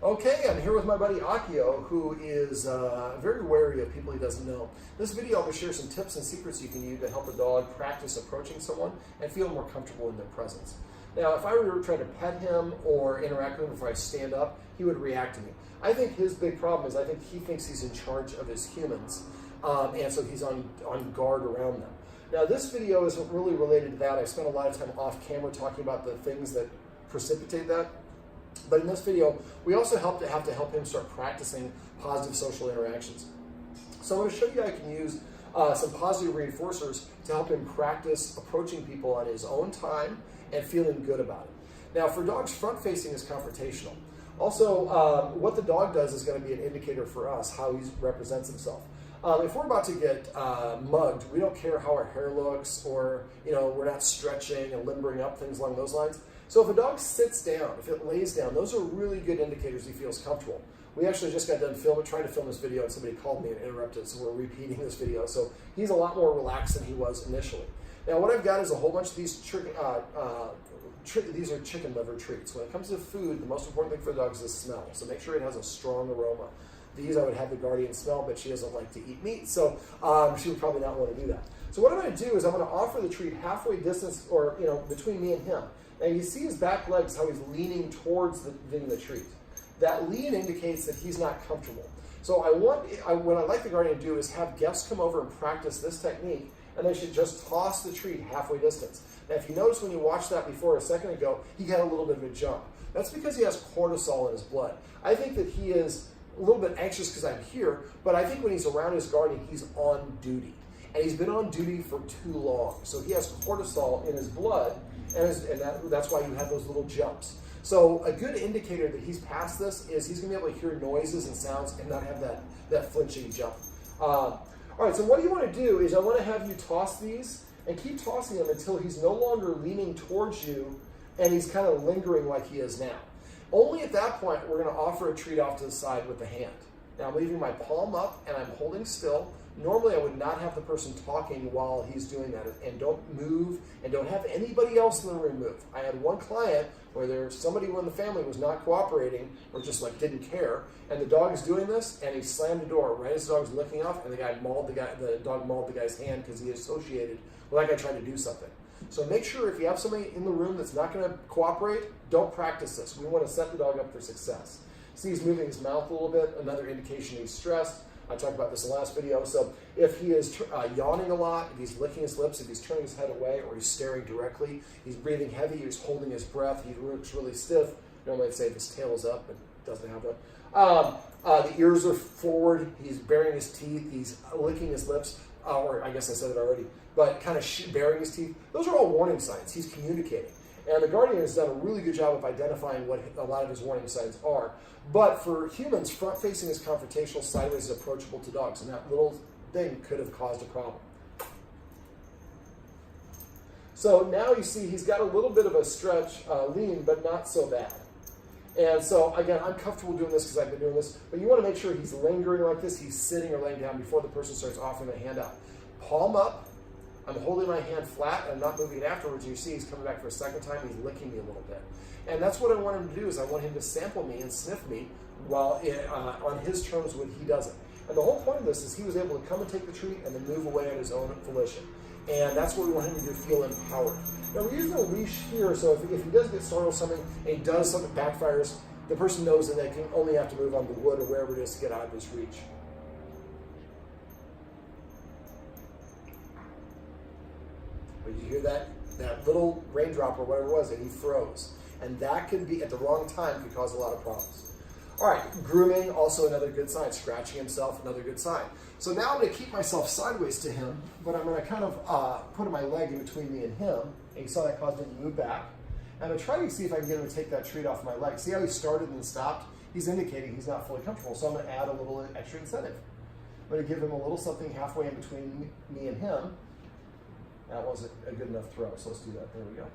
Okay, I'm here with my buddy Akio, who is very wary of people he doesn't know. This video, I'm going to share some tips and secrets you can use to help a dog practice approaching someone and feel more comfortable in their presence. Now, if I were to try to pet him or interact with him before I stand up, he would react to me. I think his big problem is I think he thinks he's in charge of his humans, and so he's on guard around them. Now, this video isn't really related to that. I spent a lot of time off camera talking about the things that precipitate that. But in this video, we also have to help him start practicing positive social interactions. So I'm going to show you how I can use some positive reinforcers to help him practice approaching people on his own time and feeling good about it. Now, for dogs, front-facing is confrontational. Also, what the dog does is going to be an indicator for us how he represents himself. If we're about to get mugged, we don't care how our hair looks, or we're not stretching and limbering up, things along those lines. So if a dog sits down, if it lays down, those are really good indicators he feels comfortable. We actually just got done trying to film this video, and somebody called me and interrupted, so we're repeating this video. So he's a lot more relaxed than he was initially. Now what I've got is a whole bunch of these these are chicken liver treats. When it comes to food, the most important thing for the dogs is smell. So make sure it has a strong aroma. These I would have the guardian smell, but she doesn't like to eat meat, so she would probably not want to do that. So what I'm going to do is I'm going to offer the treat halfway distance, or between me and him. Now you see his back legs, how he's leaning towards the treat. That lean indicates that he's not comfortable. So what I like the guardian to do is have guests come over and practice this technique, and they should just toss the treat halfway distance. Now if you notice when you watched that before a second ago, he got a little bit of a jump. That's because he has cortisol in his blood. I think that he is a little bit anxious because I'm here, but I think when he's around his guardian, he's on duty. And he's been on duty for too long. So he has cortisol in his blood, and that's why you have those little jumps. So a good indicator that he's past this is he's going to be able to hear noises and sounds and not have that flinching jump. All right, so what you want to do is I want to have you toss these and keep tossing them until he's no longer leaning towards you and he's kind of lingering like he is now. Only at that point we're going to offer a treat off to the side with the hand. Now I'm leaving my palm up and I'm holding still. Normally I would not have the person talking while he's doing that, and don't move, and don't have anybody else in the room move. I had one client where somebody in the family was not cooperating or just didn't care, and the dog is doing this, and he slammed the door right as the dog was looking off, and the dog mauled the guy's hand because he associated with that guy trying to do something. So make sure if you have somebody in the room that's not going to cooperate, don't practice this. We want to set the dog up for success. See, he's moving his mouth a little bit, another indication he's stressed. I talked about this in the last video. So if he is yawning a lot, if he's licking his lips, if he's turning his head away, or he's staring directly, he's breathing heavy, he's holding his breath, he looks really stiff. Normally I'd say if his tail is up, but doesn't have that. The ears are forward, he's baring his teeth, he's licking his lips, or I guess I said it already, but kind of baring his teeth. Those are all warning signs. He's communicating. And the guardian has done a really good job of identifying what a lot of his warning signs are. But for humans, front-facing is confrontational, sideways is approachable to dogs, and that little thing could have caused a problem. So now you see he's got a little bit of a stretch, lean, but not so bad. And so again, I'm comfortable doing this because I've been doing this, but you want to make sure he's lingering like this, he's sitting or laying down before the person starts offering the hand out. Palm up. I'm holding my hand flat and I'm not moving it afterwards. You see he's coming back for a second time. He's licking me a little bit. And that's what I want him to do, is I want him to sample me and sniff me while on his terms when he does it. And the whole point of this is he was able to come and take the treat and then move away on his own volition. And that's what we want him to do, feel empowered. Now we're using a leash here, so if he does get startled or something and he does something that backfires, the person knows that they can only have to move on the wood or wherever it is to get out of his reach. But you hear that little raindrop or whatever it was, and he froze. And that could be, at the wrong time, could cause a lot of problems. All right, grooming, also another good sign. Scratching himself, another good sign. So now I'm going to keep myself sideways to him, but I'm going to kind of put my leg in between me and him. And you saw that caused him to move back. And I'm going to try to see if I can get him to take that treat off my leg. See how he started and stopped? He's indicating he's not fully comfortable, so I'm going to add a little extra incentive. I'm going to give him a little something halfway in between me and him. That wasn't a good enough throw, so let's do that. There we go.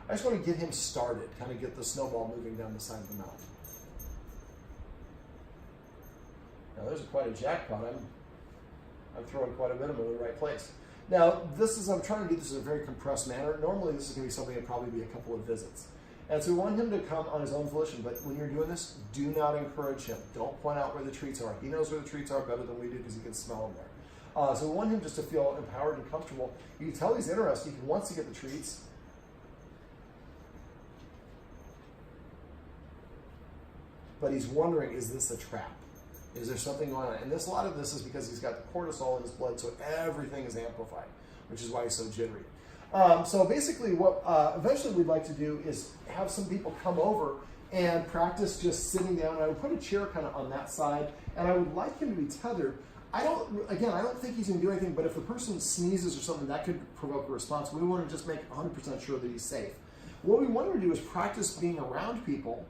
I just want to get him started, kind of get the snowball moving down the side of the mouth. Now there's quite a jackpot. I'm throwing quite a bit of them in the right place. Now I'm trying to do this in a very compressed manner. Normally this is going to be something that'll probably be a couple of visits. And so we want him to come on his own volition, but when you're doing this, do not encourage him. Don't point out where the treats are. He knows where the treats are better than we do because he can smell them there. So we want him just to feel empowered and comfortable. You can tell he's interested. He wants to get the treats. But he's wondering, is this a trap? Is there something going on? And a lot of this is because he's got cortisol in his blood, so everything is amplified, which is why he's so jittery. So basically what eventually we'd like to do is have some people come over and practice just sitting down. I would put a chair kind of on that side, and I would like him to be tethered. I don't think he's going to do anything, but if the person sneezes or something, that could provoke a response. We want to just make 100% sure that he's safe. What we want to do is practice being around people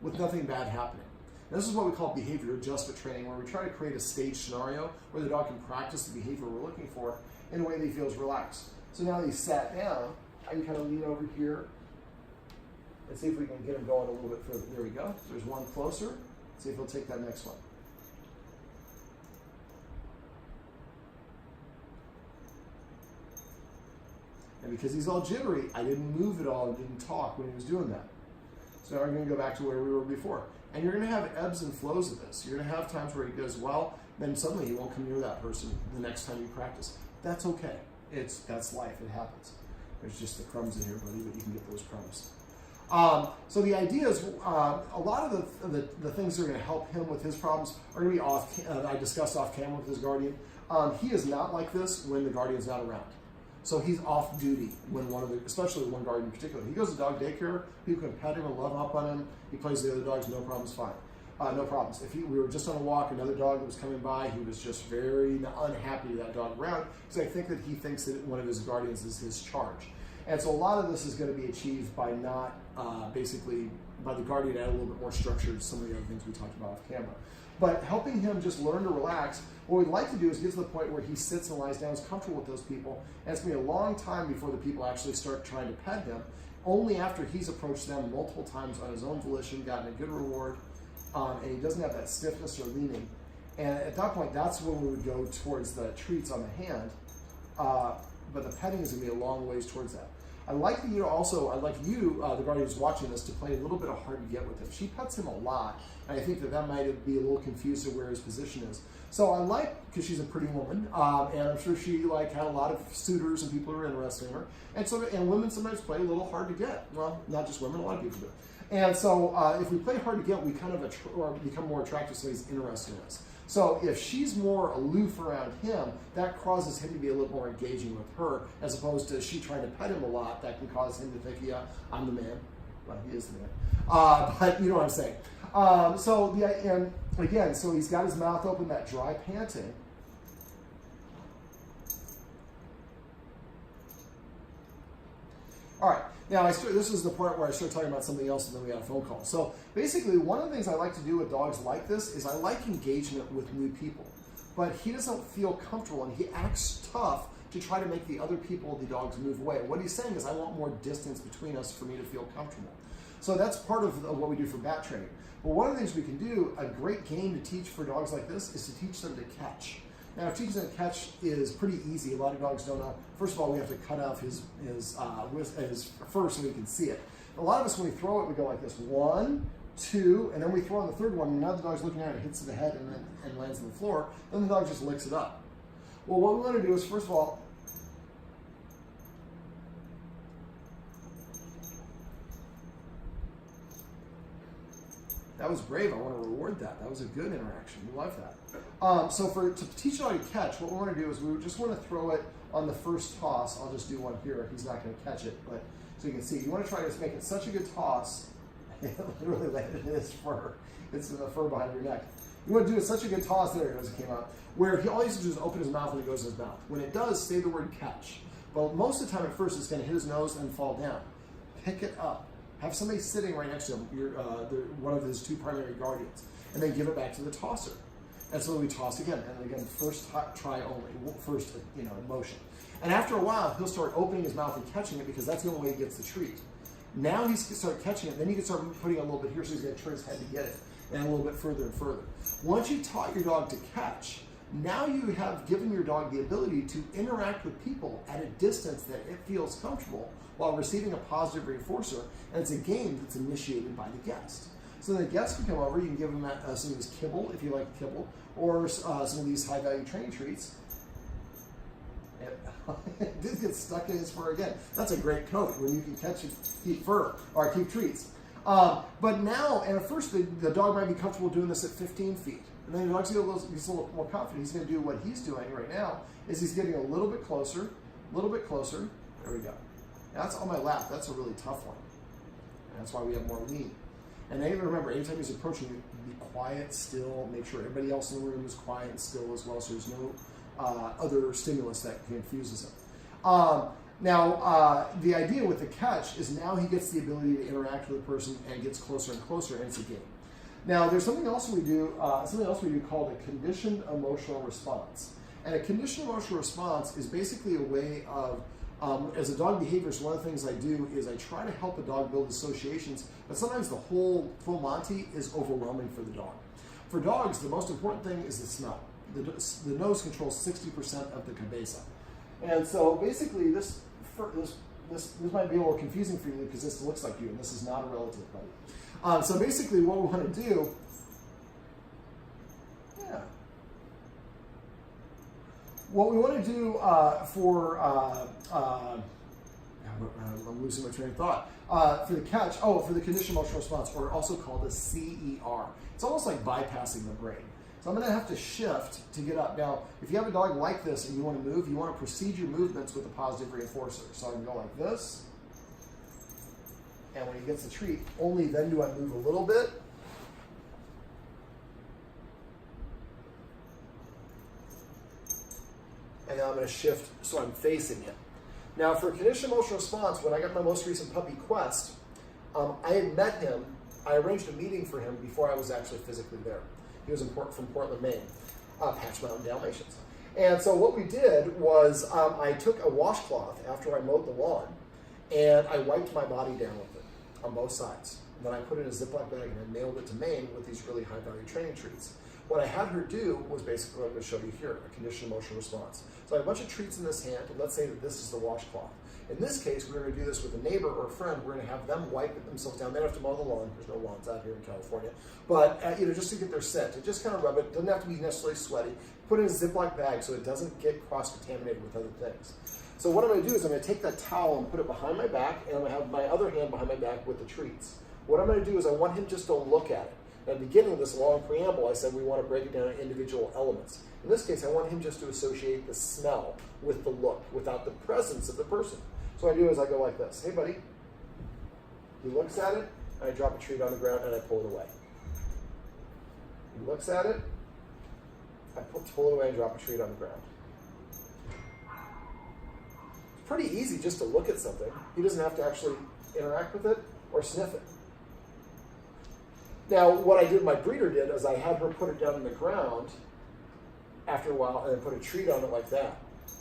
with nothing bad happening. And this is what we call behavior adjustment training, where we try to create a stage scenario where the dog can practice the behavior we're looking for in a way that he feels relaxed. So now that he's sat down, I can kind of lean over here and see if we can get him going a little bit further. There we go. There's one closer. See if he'll take that next one. And because he's all jittery, I didn't move at all and didn't talk when he was doing that. So now we're going to go back to where we were before. And you're going to have ebbs and flows of this. You're going to have times where he does well, then suddenly he won't come near that person the next time you practice. That's okay. That's life. It happens. There's just the crumbs in here, buddy, but you can get those crumbs. So the idea is a lot of the things that are going to help him with his problems are going to be off. I discussed off camera with his guardian. He is not like this when the guardian's not around. So he's off duty when especially one guardian in particular. He goes to dog daycare, people can pet him and love up on him. He plays the other dogs, no problems, fine. No problems. If we were just on a walk, another dog that was coming by, he was just very unhappy with that dog around, because I think that he thinks that one of his guardians is his charge. And so a lot of this is going to be achieved by not, basically, by the guardian add a little bit more structure to some of the other things we talked about off camera. But helping him just learn to relax, what we'd like to do is get to the point where he sits and lies down, is comfortable with those people, and it's going to be a long time before the people actually start trying to pet him, only after he's approached them multiple times on his own volition, gotten a good reward, and he doesn't have that stiffness or leaning. And at that point, that's when we would go towards the treats on the hand, but the petting is going to be a long ways towards that. I'd like you, the guardian who's watching this, to play a little bit of hard to get with him. She pets him a lot, and I think that might be a little confused of where his position is. So I like, because she's a pretty woman, and I'm sure she had a lot of suitors and people who are interested in her. And women sometimes play a little hard to get. Well, not just women, a lot of people do. And so if we play hard to get, we kind of become more attractive, so he's interested in us. So if she's more aloof around him, that causes him to be a little more engaging with her, as opposed to she trying to pet him a lot. That can cause him to think, yeah, I'm the man. Well, he is the man. But you know what I'm saying. And again, so he's got his mouth open, that dry panting. All right. Now, this is the part where I start talking about something else, and then we got a phone call. So basically, one of the things I like to do with dogs like this is I like engagement with new people. But he doesn't feel comfortable, and he acts tough to try to make the other people, the dogs, move away. What he's saying is, I want more distance between us for me to feel comfortable. So that's part of what we do for bat training. But one of the things we can do, a great game to teach for dogs like this, is to teach them to catch. Now, teaching them to catch is pretty easy. A lot of dogs don't know. First of all, we have to cut off his fur so we can see it. A lot of us, when we throw it, we go like this: 1, 2, and then we throw on the third one, and now the dog's looking at it, hits the head, and lands on the floor. Then the dog just licks it up. Well, what we want to do is, first of all, that was brave. I want to reward that. That was a good interaction. We love that. So to teach a dog to catch, what we want to do is we just want to throw it on the first toss. I'll just do one here. He's not going to catch it, but so you can see. You want to try to make it such a good toss. It literally landed in his fur. It's in the fur behind your neck. You want to do it such a good toss. There it goes. It came out. Where all he has to do is open his mouth when it goes in his mouth. When it does, say the word catch. Well, most of the time at first, it's going to hit his nose and fall down. Pick it up. Have somebody sitting right next to him, one of his two primary guardians, and then give it back to the tosser. And so we toss again, and again, first try only, first motion. And after a while, he'll start opening his mouth and catching it, because that's the only way he gets the treat. Now he's going to start catching it, then you can start putting it a little bit here, so he's going to turn his head to get it, and a little bit further and further. Once you've taught your dog to catch, Now you have given your dog the ability to interact with people at a distance that it feels comfortable while receiving a positive reinforcer, and it's a game that's initiated by the guest. So the guest can come over, you can give them some of this kibble, if you like kibble, or some of these high-value training treats. It did get stuck in his fur again. That's a great coat when you can catch and keep fur, or keep treats. But now, and at first the dog might be comfortable doing this at 15 feet. And then the dog's going to get a little more confident. He's going to do what he's doing right now, is he's getting a little bit closer, a little bit closer. There we go. Now that's on my lap. That's a really tough one. And that's why we have more lean. And then remember, anytime he's approaching you, be quiet, still, make sure everybody else in the room is quiet and still as well, so there's no other stimulus that confuses him. Now, the idea with the catch is now he gets the ability to interact with the person and gets closer and closer, and it's a game. Now, there's something else we do called a conditioned emotional response. And a conditioned emotional response is basically a way of, as a dog behaviorist, one of the things I do is I try to help a dog build associations, but sometimes the whole full Monty is overwhelming for the dog. For dogs, the most important thing is the smell. The nose controls 60% of the cabeza. And so basically this might be a little confusing for you because this looks like you, and this is not a relative, buddy. So basically what we want to do, what we want to do I'm losing my train of thought. For the catch, for the conditioned emotional response, or also called a CER. It's almost like bypassing the brain. So I'm going to have to shift to get up. Now, if you have a dog like this and you want to move, you want to proceed your movements with a positive reinforcer. So I can go like this. And when he gets the treat, only then do I move a little bit. And now I'm going to shift so I'm facing him. Now, for conditioned emotional response, when I got my most recent puppy, Quest, I had met him. I arranged a meeting for him before I was actually physically there. He was from Portland, Maine, Patch Mountain Dalmatians. And so what we did was I took a washcloth after I mowed the lawn, and I wiped my body down with it on both sides. And then I put it in a Ziploc bag and I mailed it to Maine with these really high-value training treats. What I had her do was basically what I'm going to show you here, a conditioned emotional response. So I have a bunch of treats in this hand, and let's say that this is the washcloth. In this case, we're going to do this with a neighbor or a friend. We're going to have them wipe themselves down. They don't have to mow the lawn. There's no lawns out here in California. But just to get their scent, to just kind of rub it. Doesn't have to be necessarily sweaty. Put it in a Ziploc bag so it doesn't get cross-contaminated with other things. So what I'm going to do is I'm going to take that towel and put it behind my back, and I'm going to have my other hand behind my back with the treats. What I'm going to do is I want him just to look at it. At the beginning of this long preamble, I said we want to break it down into individual elements. In this case, I want him just to associate the smell with the look, without the presence of the person. So what I do is I go like this. Hey, buddy. He looks at it, and I drop a treat on the ground, and I pull it away. He looks at it, I pull it away and drop a treat on the ground. It's pretty easy just to look at something. He doesn't have to actually interact with it or sniff it. Now, what I did, my breeder did, is I had her put it down on the ground after a while and then put a treat on it like that.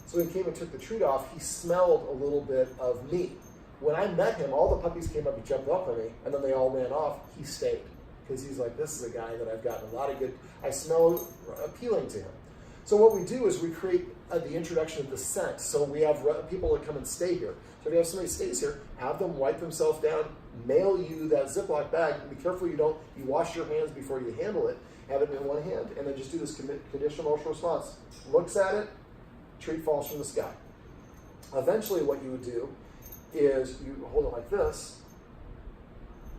So when he came and took the treat off, he smelled a little bit of me. When I met him, all the puppies came up and jumped up on me, and then they all ran off. He stayed, because he's like, this is a guy that I've gotten a lot of good, I smell appealing to him. So what we do is we create the introduction of the scent. So we have people that come and stay here. So if you have somebody who stays here, have them wipe themselves down, mail you that Ziploc bag. Be careful you wash your hands before you handle it. Have it in one hand, and then just do this conditional emotional response. Looks at it, treat falls from the sky. Eventually what you would do is you hold it like this,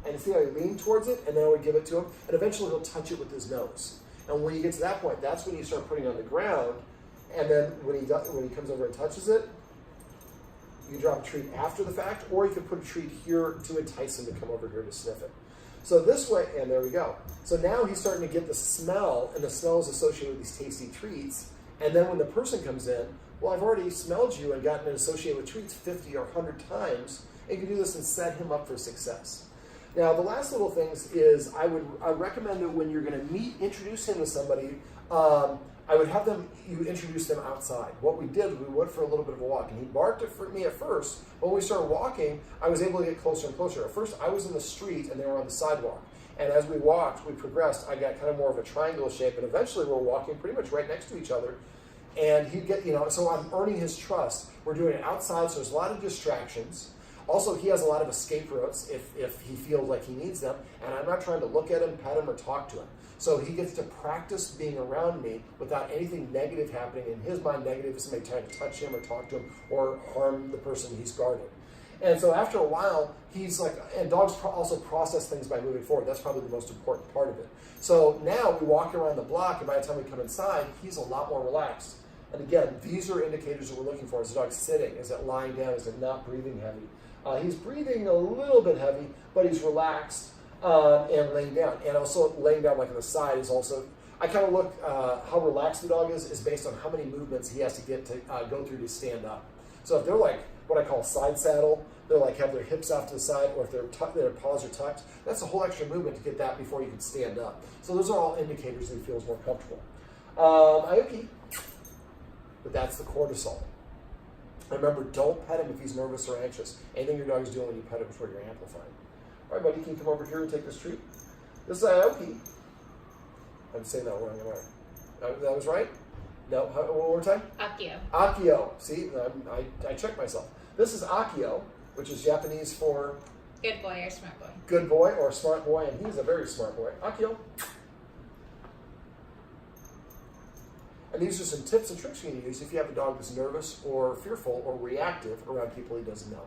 and see how he leaned towards it, and then I would give it to him, and eventually he'll touch it with his nose. And when you get to that point, that's when you start putting it on the ground, and then when he comes over and touches it, you drop a treat after the fact, or you can put a treat here to entice him to come over here to sniff it. So this way, and there we go. So now he's starting to get the smell, and the smell is associated with these tasty treats. And then when the person comes in, well, I've already smelled you and gotten it associated with treats 50 or 100 times, and you can do this and set him up for success. Now, the last little things is I recommend that when you're going to introduce him to somebody, I would have you introduce them outside. What we did, we went for a little bit of a walk, and he barked at me at first. But when we started walking, I was able to get closer and closer. At first, I was in the street, and they were on the sidewalk. And as we walked, we progressed, I got kind of more of a triangle shape, and eventually we're walking pretty much right next to each other. And he'd get, so I'm earning his trust. We're doing it outside, so there's a lot of distractions. Also, he has a lot of escape routes if he feels like he needs them, and I'm not trying to look at him, pet him, or talk to him. So he gets to practice being around me without anything negative happening. In his mind, negative is somebody trying to touch him or talk to him or harm the person he's guarding. And so after a while, he's like, and dogs also process things by moving forward. That's probably the most important part of it. So now we walk around the block, and by the time we come inside, he's a lot more relaxed. And again, these are indicators that we're looking for. Is the dog sitting? Is it lying down? Is it not breathing heavy? He's breathing a little bit heavy, but he's relaxed and laying down. And also laying down like on the side is also, I kind of look, how relaxed the dog is based on how many movements he has to get to go through to stand up. So if they're like what I call side saddle, they're like have their hips off to the side, or if their paws are tucked, that's a whole extra movement to get that before you can stand up. So those are all indicators that he feels more comfortable. Aoki, but that's the cortisol. Remember, don't pet him if he's nervous or anxious. Anything your dog is doing when you pet him is where you're amplifying. All right, buddy, can you come over here and take this treat? This is Aoki. I'm saying that wrong, am I? That was right? No, one more time? Akio. Akio. See, I checked myself. This is Akio, which is Japanese for Good boy or smart boy. Good boy or smart boy, and he's a very smart boy. Akio. And these are some tips and tricks you can use if you have a dog that's nervous or fearful or reactive around people he doesn't know.